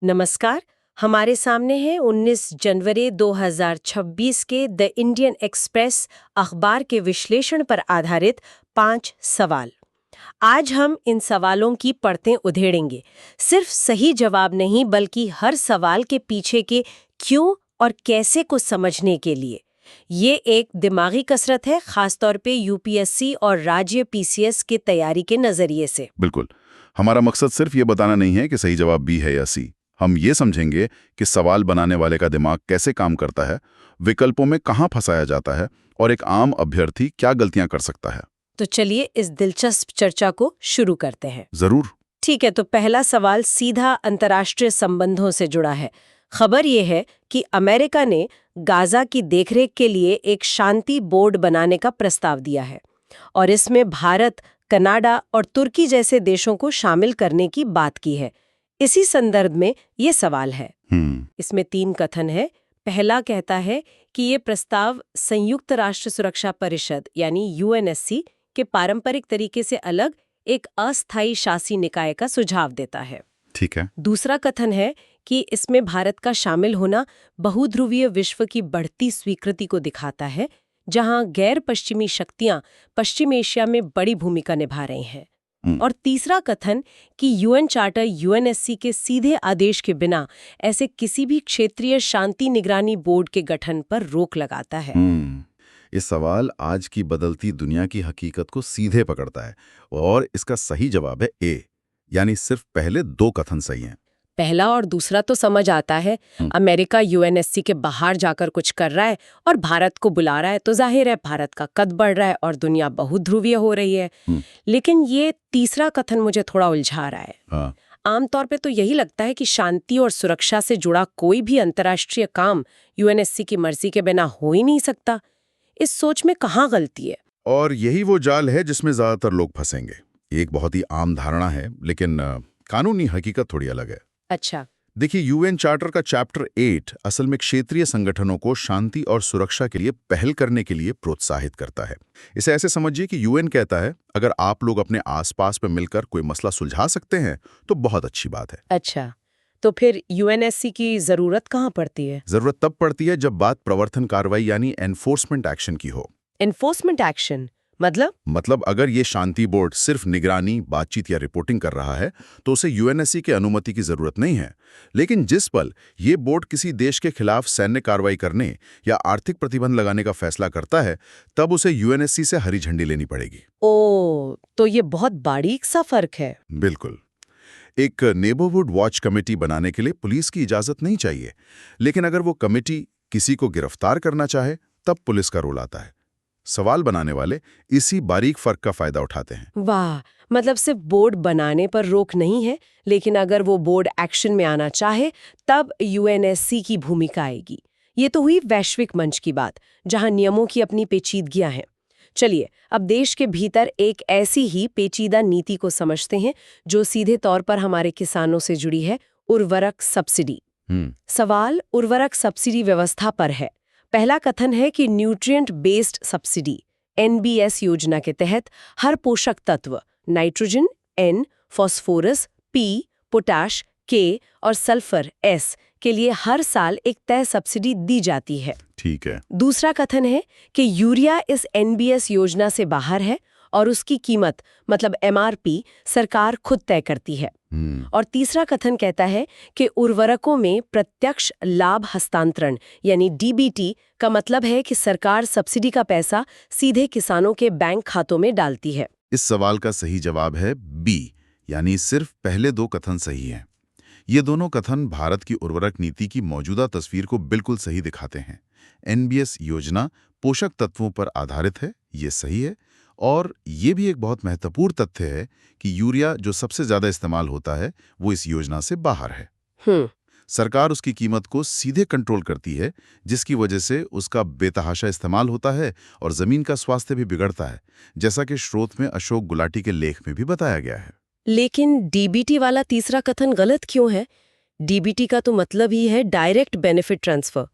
नमस्कार। हमारे सामने है 19 जनवरी 2026 के द इंडियन एक्सप्रेस अखबार के विश्लेषण पर आधारित 5 सवाल। आज हम इन सवालों की परतें उधेड़ेंगे, सिर्फ सही जवाब नहीं बल्कि हर सवाल के पीछे के क्यों और कैसे को समझने के लिए। ये एक दिमागी कसरत है, खासतौर पे यूपीएससी और राज्य पीसीएस की तैयारी के नजरिए से। बिल्कुल। हमारा मकसद सिर्फ ये बताना नहीं है कि सही जवाब बी है या सी। हम ये समझेंगे कि सवाल बनाने वाले का दिमाग कैसे काम करता है, विकल्पों में कहाँ फंसाया जाता है और एक आम अभ्यर्थी क्या गलतियां कर सकता है। तो चलिए इस दिलचस्प चर्चा को शुरू करते हैं। जरूर। ठीक है, तो पहला सवाल सीधा अंतर्राष्ट्रीय संबंधों से जुड़ा है। खबर ये है कि अमेरिका ने गाजा की देखरेख के लिए एक शांति बोर्ड बनाने का प्रस्ताव दिया है और इसमें भारत, कनाडा और तुर्की जैसे देशों को शामिल करने की बात की है। इसी संदर्भ में ये सवाल है। इसमें 3 कथन है। पहला कहता है कि ये प्रस्ताव संयुक्त राष्ट्र सुरक्षा परिषद यानी यूएनएससी के पारंपरिक तरीके से अलग एक अस्थायी शासी निकाय का सुझाव देता है। ठीक है। दूसरा कथन है कि इसमें भारत का शामिल होना बहुध्रुवीय विश्व की बढ़ती स्वीकृति को दिखाता है, जहां गैर पश्चिमी शक्तियां पश्चिम एशिया में बड़ी भूमिका निभा रही हैं। और तीसरा कथन कि यूएन चार्टर यूएनएससी के सीधे आदेश के बिना ऐसे किसी भी क्षेत्रीय शांति निगरानी बोर्ड के गठन पर रोक लगाता है। ये सवाल आज की बदलती दुनिया की हकीकत को सीधे पकड़ता है और इसका सही जवाब है ए, यानी सिर्फ पहले 2 कथन सही हैं। पहला और दूसरा तो समझ आता है। अमेरिका यूएनएससी के बाहर जाकर कुछ कर रहा है और भारत को बुला रहा है, तो जाहिर है भारत का कद बढ़ रहा है और दुनिया बहुध्रुवीय हो रही है। लेकिन ये तीसरा कथन मुझे थोड़ा उलझा रहा है। हाँ। आमतौर पे तो यही लगता है कि शांति और सुरक्षा से जुड़ा कोई भी अंतर्राष्ट्रीय काम यूएनएससी की मर्जी के बिना हो ही नहीं सकता। इस सोच में कहाँ गलती है? और यही वो जाल है जिसमें ज्यादातर लोग फंसेंगे। एक बहुत ही आम धारणा है, लेकिन कानूनी हकीकत थोड़ी अलग है। अच्छा। देखिए, यूएन चार्टर का चैप्टर 8 असल में क्षेत्रीय संगठनों को शांति और सुरक्षा के लिए पहल करने के लिए प्रोत्साहित करता है। इसे ऐसे समझिए कि यूएन कहता है, अगर आप लोग अपने आसपास में मिलकर कोई मसला सुलझा सकते हैं तो बहुत अच्छी बात है। अच्छा, तो फिर यूएनएससी की जरूरत कहाँ पड़ती है? जरूरत तब पड़ती है जब बात प्रवर्तन कार्रवाई यानी एनफोर्समेंट एक्शन की हो। एनफोर्समेंट एक्शन मतलब अगर ये शांति बोर्ड सिर्फ निगरानी, बातचीत या रिपोर्टिंग कर रहा है तो उसे यूएनएससी की अनुमति की जरूरत नहीं है। लेकिन जिस पल ये बोर्ड किसी देश के खिलाफ सैन्य कार्रवाई करने या आर्थिक प्रतिबंध लगाने का फैसला करता है, तब उसे यूएनएससी से हरी झंडी लेनी पड़ेगी। ओ, तो ये बहुत बारीक सा फर्क है। बिल्कुल। एक नेबरहुड वॉच कमेटी बनाने के लिए पुलिस की इजाजत नहीं चाहिए, लेकिन अगर वो कमेटी किसी को गिरफ्तार करना चाहे तब पुलिस का रोल आता है। सवाल बनाने वाले इसी बारीक फर्क का फायदा उठाते हैं। वाह, मतलब सिर्फ बोर्ड बनाने पर रोक नहीं है, लेकिन अगर वो बोर्ड एक्शन में आना चाहे तब यूएनएससी की भूमिका आएगी। ये तो हुई वैश्विक मंच की बात, जहां नियमों की अपनी पेचीदगियां हैं। चलिए अब देश के भीतर एक ऐसी ही पेचीदा नीति को समझते हैं जो सीधे तौर पर हमारे किसानों से जुड़ी है, उर्वरक सब्सिडी। सवाल उर्वरक सब्सिडी व्यवस्था पर है। पहला कथन है कि न्यूट्रिएंट बेस्ड सब्सिडी एनबीएस योजना के तहत हर पोषक तत्व nitrogen N, phosphorus P, potash K और सल्फर एस के लिए हर साल एक तय सब्सिडी दी जाती है। ठीक है। दूसरा कथन है कि यूरिया इस एनबीएस योजना से बाहर है और उसकी कीमत मतलब एमआरपी सरकार खुद तय करती है। और तीसरा कथन कहता है कि उर्वरकों में प्रत्यक्ष लाभ हस्तांतरण यानी डीबीटी का मतलब है कि सरकार सब्सिडी का पैसा सीधे किसानों के बैंक खातों में डालती है। इस सवाल का सही जवाब है बी, यानी सिर्फ पहले 2 कथन सही हैं। ये दोनों कथन भारत की उर्वरक नीति की मौजूदा तस्वीर को बिल्कुल सही दिखाते हैं। एनबीएस योजना पोषक तत्वों पर आधारित है, ये सही है। और ये भी एक बहुत महत्वपूर्ण तथ्य है कि यूरिया जो सबसे ज्यादा इस्तेमाल होता है वो इस योजना से बाहर है। सरकार उसकी कीमत को सीधे कंट्रोल करती है, जिसकी वजह से उसका बेतहाशा इस्तेमाल होता है और जमीन का स्वास्थ्य भी बिगड़ता है, जैसा कि स्रोत में अशोक गुलाटी के लेख में भी बताया गया है। लेकिन डीबीटी वाला तीसरा कथन गलत क्यों है? डीबीटी का तो मतलब ही है डायरेक्ट बेनिफिट ट्रांसफर।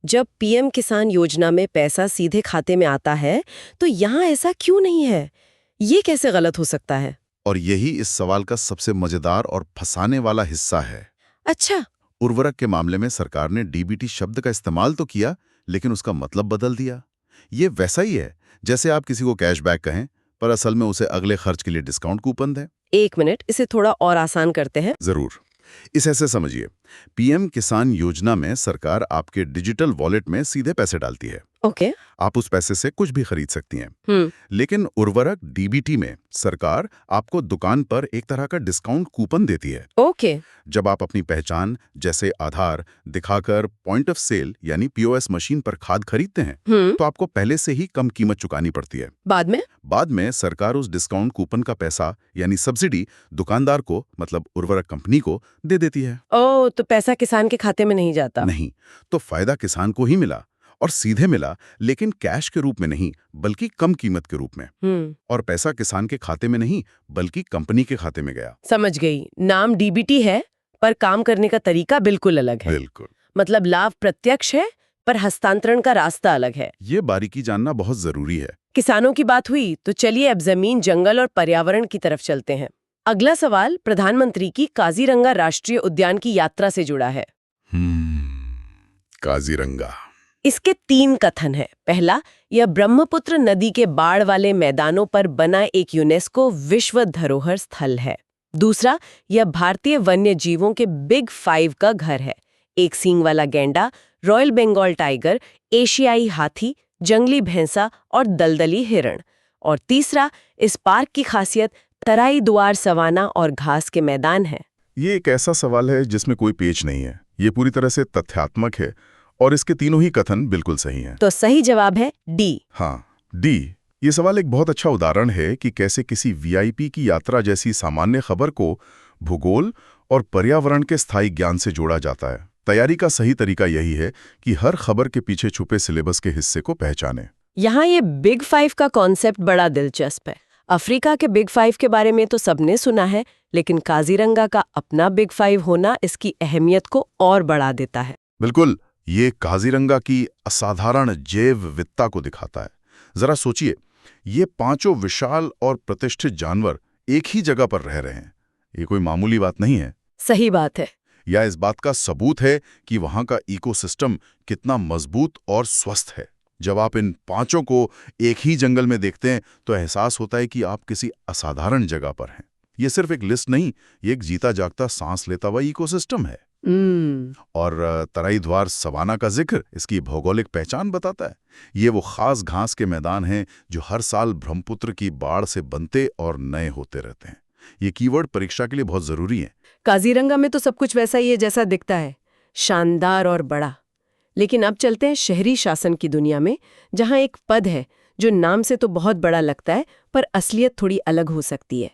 जब पीएम किसान योजना में पैसा सीधे खाते में आता है तो यहाँ ऐसा क्यों नहीं है? ये कैसे गलत हो सकता है? और यही इस सवाल का सबसे मजेदार और फंसाने वाला हिस्सा है। अच्छा। उर्वरक के मामले में सरकार ने डीबीटी शब्द का इस्तेमाल तो किया, लेकिन उसका मतलब बदल दिया। ये वैसा ही है जैसे आप किसी को कैशबैक कहें, पर असल में उसे अगले खर्च के लिए डिस्काउंट कूपन दें। एक मिनट, इसे थोड़ा और आसान करते हैं। जरूर। इस ऐसे समझिए, पीएम किसान योजना में सरकार आपके डिजिटल वॉलेट में सीधे पैसे डालती है। ओके। आप उस पैसे से कुछ भी खरीद सकती हैं। हम्म। लेकिन उर्वरक डीबीटी में सरकार आपको दुकान पर एक तरह का डिस्काउंट कूपन देती है। ओके। जब आप अपनी पहचान जैसे आधार दिखाकर पॉइंट ऑफ सेल यानी पीओएस मशीन पर खाद खरीदते हैं, तो आपको पहले से ही कम कीमत चुकानी पड़ती है। बाद में सरकार उस डिस्काउंट कूपन का पैसा यानी सब्सिडी दुकानदार को, मतलब उर्वरक कंपनी को, दे देती है। ओह, तो पैसा किसान के खाते में नहीं जाता? नहीं, तो फायदा किसान को ही मिला, और सीधे मिला, लेकिन कैश के रूप में नहीं, बल्कि कम कीमत के रूप में। और पैसा किसान के खाते में नहीं, बल्कि कंपनी के खाते में गया। समझ गई। नाम डीबीटी है, पर काम करने का तरीका बिल्कुल अलग है। बिल्कुल। मतलब लाभ प्रत्यक्ष है, पर हस्तांतरण का रास्ता अलग है। ये बारीकी जानना बहुत जरूरी है। किसानों की बात हुई, तो चलिए अब जमीन, जंगल और पर्यावरण की तरफ चलते हैं। अगला सवाल प्रधानमंत्री की काजीरंगा राष्ट्रीय उद्यान की यात्रा से जुड़ा है। काजीरंगा। इसके 3 कथन हैं। पहला, यह ब्रह्मपुत्र नदी के बाढ़ वाले मैदानों पर बना एक यूनेस्को विश्व धरोहर स्थल है। दूसरा, यह भारतीय वन्य जीवों के बिग 5 का घर है। एक सींग वाला गैंडा, रॉयल बंगाल टाइगर, एशियाई हाथी, जंगली भैंसा और दलदली हिरण। और तीसरा, इस पार्क की खासियत तराई दुआर सवाना और घास के मैदान है। ये एक ऐसा सवाल है जिसमें कोई पेच नहीं है। ये पूरी तरह से तथ्यात्मक है और इसके तीनों ही कथन बिल्कुल सही हैं। तो सही जवाब है डी। हाँ, डी। ये सवाल एक बहुत अच्छा उदाहरण है कि कैसे किसी वीआईपी की यात्रा जैसी सामान्य खबर को भूगोल और पर्यावरण के स्थायी ज्ञान से जोड़ा जाता है। तैयारी का सही तरीका यही है कि हर खबर के पीछे छुपे सिलेबस के हिस्से को पहचानें। यहाँ ये बिग 5 का कॉन्सेप्ट बड़ा दिलचस्प है। अफ्रीका के बिग 5 के बारे में तो सबने सुना है, लेकिन काजीरंगा का अपना बिग 5 होना इसकी अहमियत को और बढ़ा देता है। बिल्कुल, ये काजीरंगा की असाधारण जैव विविधता को दिखाता है। जरा सोचिए, ये 5 विशाल और प्रतिष्ठित जानवर एक ही जगह पर रह रहे हैं। ये कोई मामूली बात नहीं है। सही बात है। या इस बात का सबूत है कि वहां का इकोसिस्टम कितना मजबूत और स्वस्थ है। जब आप इन 5 को एक ही जंगल में देखते हैं तो एहसास होता है कि आप किसी असाधारण जगह पर हैं। ये सिर्फ एक लिस्ट नहीं, ये एक जीता जागता सांस लेता हुआ इकोसिस्टम है। और तराई द्वार सवाना का जिक्र इसकी भौगोलिक पहचान बताता है। ये वो खास घास के मैदान हैं जो हर साल ब्रह्मपुत्र की बाढ़ से बनते और नए होते रहते हैं। ये कीवर्ड परीक्षा के लिए बहुत जरूरी है। काजीरंगा में तो सब कुछ वैसा ही है जैसा दिखता है, शानदार और बड़ा। लेकिन अब चलते हैं शहरी शासन की दुनिया में, जहां एक पद है जो नाम से तो बहुत बड़ा लगता है, पर असलियत थोड़ी अलग हो सकती है।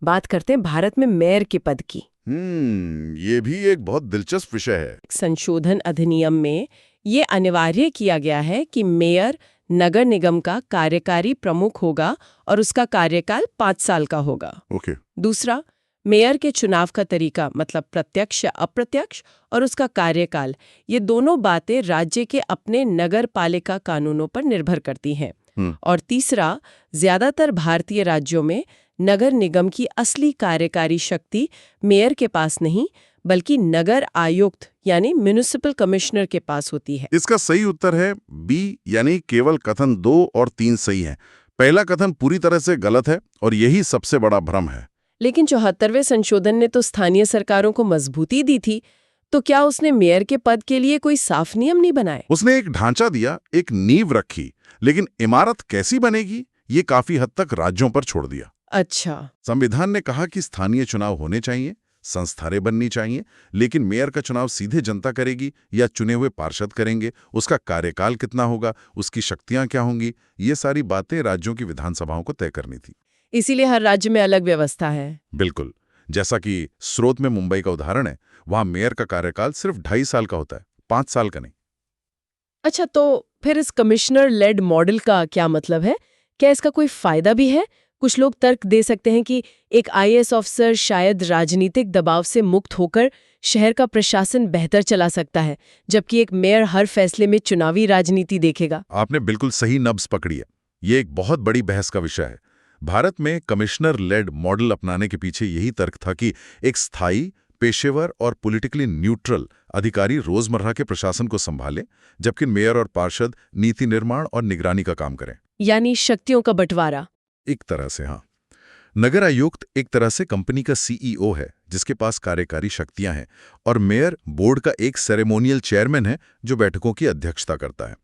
बात करते हैं भारत में मेयर के पद की। ये भी एक बहुत दिलचस्प विषय है। संशोधन अधिनियम में ये अनिवार्य किया गया है कि मेयर नगर निगम का कार्यकारी प्रमुख होगा और उसका कार्यकाल 5 साल का होगा। ओके। दूसरा, मेयर के चुनाव का तरीका, मतलब प्रत्यक्ष या अप्रत्यक्ष, और उसका कार्यकाल, ये दोनों बातें राज्य के अपने नगर पालिका कानूनों पर निर्भर करती हैं। और तीसरा, ज्यादातर भारतीय राज्यों में नगर निगम की असली कार्यकारी शक्ति मेयर के पास नहीं, बल्कि नगर आयुक्त यानी म्युनिसिपल कमिश्नर के पास होती है। इसका सही उत्तर है बी, यानी केवल कथन 2 और 3 सही है। पहला कथन पूरी तरह से गलत है और यही सबसे बड़ा भ्रम है। लेकिन 74वें संशोधन ने तो स्थानीय सरकारों को मजबूती दी थी, तो क्या उसने मेयर के पद के लिए कोई साफ नियम नहीं बनाए? उसने एक ढांचा दिया, एक नींव रखी, लेकिन इमारत कैसी बनेगी ये काफी हद तक राज्यों पर छोड़ दिया। अच्छा। संविधान ने कहा कि स्थानीय चुनाव होने चाहिए, संस्थाएं बननी चाहिए, लेकिन मेयर का चुनाव सीधे जनता करेगी या चुने हुए पार्षद करेंगे, उसका कार्यकाल कितना होगा, उसकी शक्तियां क्या होंगी, ये सारी बातें राज्यों की विधानसभाओं को तय करनी थी। इसीलिए हर राज्य में अलग व्यवस्था है। बिल्कुल। जैसा कि स्रोत में मुंबई का उदाहरण है, वहां मेयर का कार्यकाल सिर्फ 2.5 साल का होता है, 5 साल का नहीं। अच्छा, तो फिर इस कमिश्नर लेड मॉडल का क्या मतलब है? क्या इसका कोई फायदा भी है? कुछ लोग तर्क दे सकते हैं कि एक आईएएस ऑफिसर शायद राजनीतिक दबाव से मुक्त होकर शहर का प्रशासन बेहतर चला सकता है, जबकि एक मेयर हर फैसले में चुनावी राजनीति देखेगा। आपने बिल्कुल सही नब्ज पकड़ी है। ये एक बहुत बड़ी बहस का विषय है। भारत में कमिश्नर लेड मॉडल अपनाने के पीछे यही तर्क था कि एक स्थायी पेशेवर और पॉलिटिकली न्यूट्रल अधिकारी रोजमर्रा के प्रशासन को संभालें, जबकि मेयर और पार्षद नीति निर्माण और निगरानी का काम करें। यानी शक्तियों का बंटवारा। एक तरह से हाँ। नगर आयुक्त एक तरह से कंपनी का सीईओ है, जिसके पास कार्यकारी शक्तियां हैं, और मेयर बोर्ड का एक सेरेमोनियल चेयरमैन है जो बैठकों की अध्यक्षता करता है।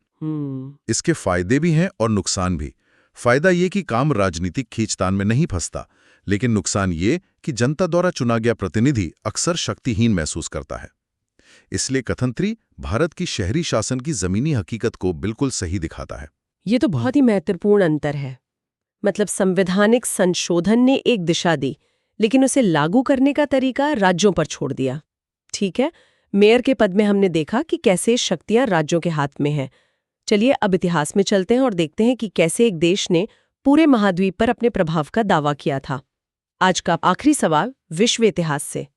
इसके फायदे भी हैं और नुकसान भी। फायदा ये कि काम राजनीतिक खींचतान में नहीं फंसता, लेकिन नुकसान ये कि जनता द्वारा चुना गया प्रतिनिधि अक्सर शक्तिहीन महसूस करता है। इसलिए कथन 3 भारत की शहरी शासन की जमीनी हकीकत को बिल्कुल सही दिखाता है। ये तो बहुत ही महत्वपूर्ण अंतर है। मतलब संवैधानिक संशोधन ने एक दिशा दी, लेकिन उसे लागू करने का तरीका राज्यों पर छोड़ दिया। ठीक है, मेयर के पद में हमने देखा कि कैसे शक्तियां राज्यों के हाथ में हैं। चलिए अब इतिहास में चलते हैं और देखते हैं कि कैसे एक देश ने पूरे महाद्वीप पर अपने प्रभाव का दावा किया था। आज का आखिरी सवाल विश्व इतिहास से।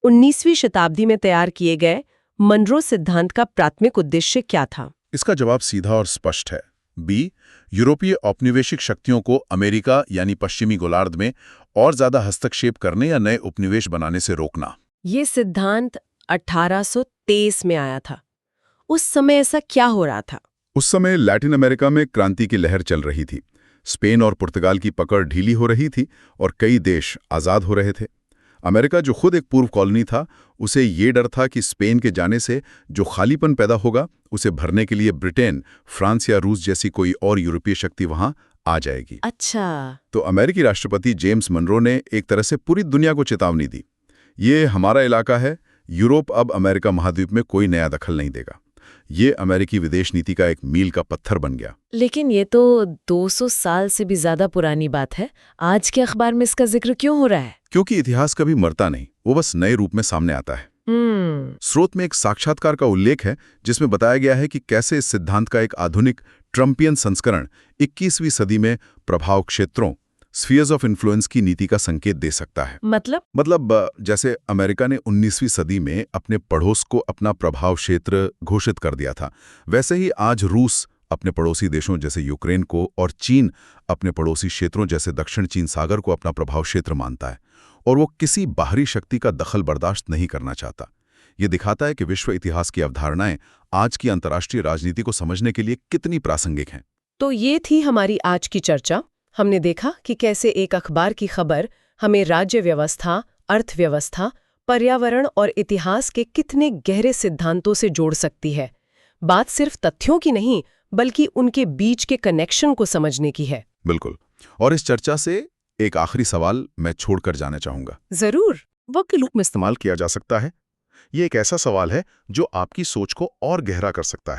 19वीं शताब्दी में तैयार किए गए मनरो सिद्धांत का प्राथमिक उद्देश्य क्या था? इसका जवाब सीधा और स्पष्ट है। बी, यूरोपीय औपनिवेशिक शक्तियों को अमेरिका यानी पश्चिमी गोलार्ध में और ज्यादा हस्तक्षेप करने या नए उपनिवेश बनाने से रोकना। ये सिद्धांत 1823 में आया था। उस समय ऐसा क्या हो रहा था? उस समय लैटिन अमेरिका में क्रांति की लहर चल रही थी। स्पेन और पुर्तगाल की पकड़ ढीली हो रही थी और कई देश आज़ाद हो रहे थे। अमेरिका, जो खुद एक पूर्व कॉलोनी था, उसे ये डर था कि स्पेन के जाने से जो खालीपन पैदा होगा, उसे भरने के लिए ब्रिटेन, फ्रांस या रूस जैसी कोई और यूरोपीय शक्ति वहां आ जाएगी। अच्छा। तो अमेरिकी राष्ट्रपति जेम्स मनरो ने एक तरह से पूरी दुनिया को चेतावनी दी, ये हमारा इलाका है, यूरोप अब अमेरिका महाद्वीप में कोई नया दखल नहीं देगा। ये अमेरिकी विदेश नीति का एक मील का पत्थर बन गया। लेकिन ये तो 200 साल से भी ज्यादा पुरानी बात है। आज के अखबार में इसका जिक्र क्यों हो रहा है? क्योंकि इतिहास कभी मरता नहीं, वो बस नए रूप में सामने आता है। स्रोत में एक साक्षात्कार का उल्लेख है जिसमें बताया गया है कि कैसे इस सिद्धांत का एक आधुनिक ट्रम्पियन संस्करण 21वीं सदी में प्रभाव क्षेत्रों, स्फीयर्स ऑफ इन्फ्लुएंस की नीति का संकेत दे सकता है। मतलब जैसे अमेरिका ने 19वीं सदी में अपने पड़ोस को अपना प्रभाव क्षेत्र घोषित कर दिया था, वैसे ही आज रूस अपने पड़ोसी देशों जैसे यूक्रेन को और चीन अपने पड़ोसी क्षेत्रों जैसे दक्षिण चीन सागर को अपना प्रभाव क्षेत्र मानता है, और वो किसी बाहरी शक्ति का दखल बर्दाश्त नहीं करना चाहता। ये दिखाता है कि विश्व इतिहास की अवधारणाएं आज की अंतर्राष्ट्रीय राजनीति को समझने के लिए कितनी प्रासंगिक हैं। तो ये थी हमारी आज की चर्चा। हमने देखा कि कैसे एक अखबार की खबर हमें राज्य व्यवस्था, अर्थव्यवस्था, पर्यावरण और इतिहास के कितने गहरे सिद्धांतों से जोड़ सकती है। बात सिर्फ तथ्यों की नहीं, बल्कि उनके बीच के कनेक्शन को समझने की है। बिल्कुल। और इस चर्चा से एक आखिरी सवाल मैं छोड़कर जाना चाहूंगा। जरूर। वक्त के रूप में इस्तेमाल किया जा सकता है। ये एक ऐसा सवाल है जो आपकी सोच को और गहरा कर सकता है।